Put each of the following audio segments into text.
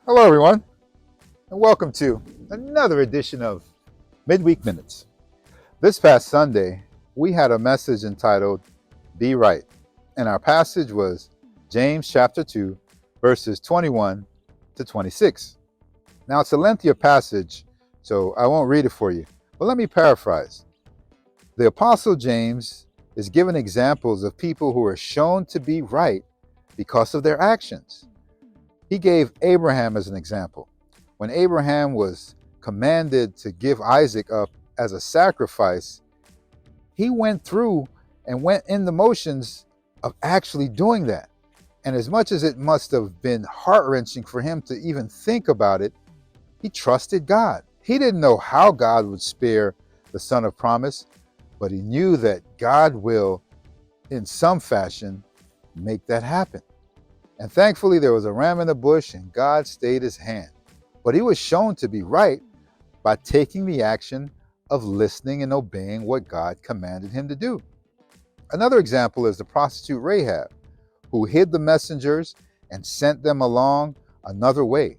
Hello, everyone, and welcome to another edition of Midweek Minutes. This past Sunday, we had a message entitled, Be Right, and our passage was James chapter 2, verses 21 to 26. Now, it's a lengthier passage, so I won't read it for you, but let me paraphrase. The Apostle James is giving examples of people who are shown to be right because of their actions. He gave Abraham as an example. When Abraham was commanded to give Isaac up as a sacrifice, he went through and went in the motions of actually doing that. And as much as it must have been heart-wrenching for him to even think about it, he trusted God. He didn't know how God would spare the son of promise, but he knew that God will, in some fashion, make that happen. And thankfully, there was a ram in the bush and God stayed his hand. But he was shown to be right by taking the action of listening and obeying what God commanded him to do. Another example is the prostitute Rahab, who hid the messengers and sent them along another way.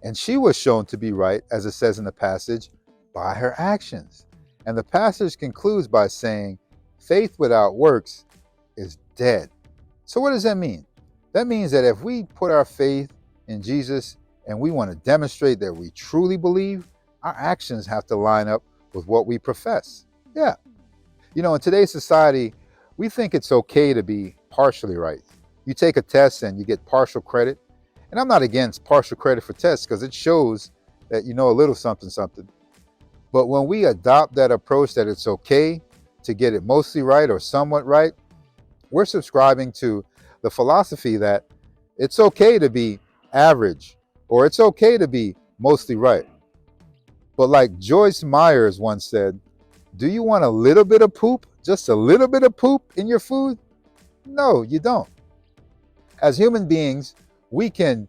And she was shown to be right, as it says in the passage, by her actions. And the passage concludes by saying, faith without works is dead. So what does that mean? That means that if we put our faith in Jesus and we want to demonstrate that we truly believe, our actions have to line up with what we profess. Yeah. You know, in today's society, we think it's okay to be partially right. You take a test and you get partial credit. And I'm not against partial credit for tests because it shows that you know a little something. But when we adopt that approach that it's okay to get it mostly right or somewhat right, we're subscribing to the philosophy that it's okay to be average or it's okay to be mostly right. But like Joyce Myers once said, do you want a little bit of poop, just a little bit of poop in your food? No, you don't. As human beings, we can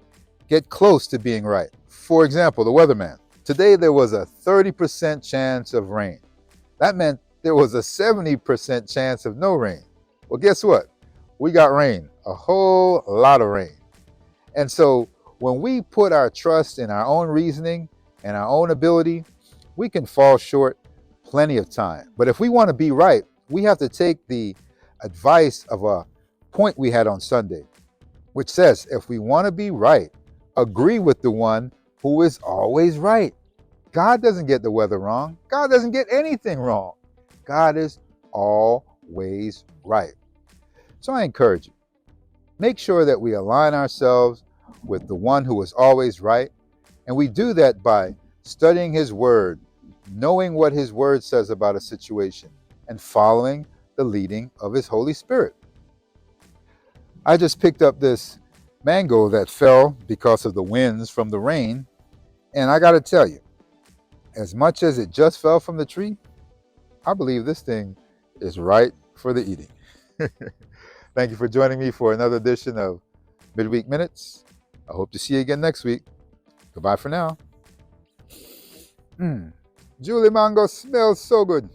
get close to being right. For example, the weatherman. Today there was a 30% chance of rain. That meant there was a 70% chance of no rain. Well, guess what? We got rain, a whole lot of rain. And so when we put our trust in our own reasoning and our own ability, we can fall short plenty of time. But if we want to be right, we have to take the advice of a point we had on Sunday, which says, if we want to be right, agree with the one who is always right. God doesn't get the weather wrong. God doesn't get anything wrong. God is always right. So I encourage you, make sure that we align ourselves with the one who is always right. And we do that by studying his word, knowing what his word says about a situation, and following the leading of his Holy Spirit. I just picked up this mango that fell because of the winds from the rain. And I got to tell you, as much as it just fell from the tree, I believe this thing is right for the eating. Thank you for joining me for another edition of Midweek Minutes. I hope to see you again next week. Goodbye for now. Julie mango smells so good.